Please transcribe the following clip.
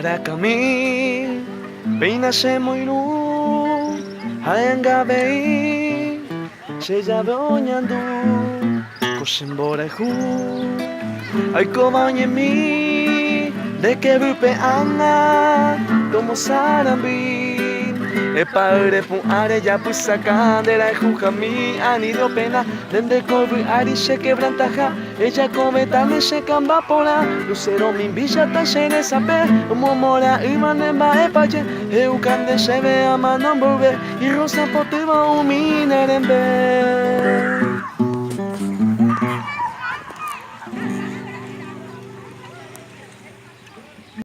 para kami Pinashemoiru Hayangabei Sheyabeonyandu Koshimborehu Aikobañemi De que rupe ana Como sarambi E padre pun are ya pusaka de la jujami anido pena dende corvi ari se quebrantaja ella come también se camba pola lucero mi villa ta shene sabe momora imanemba e pache e ukande se ve a mano volver y rosa poteva uminerembe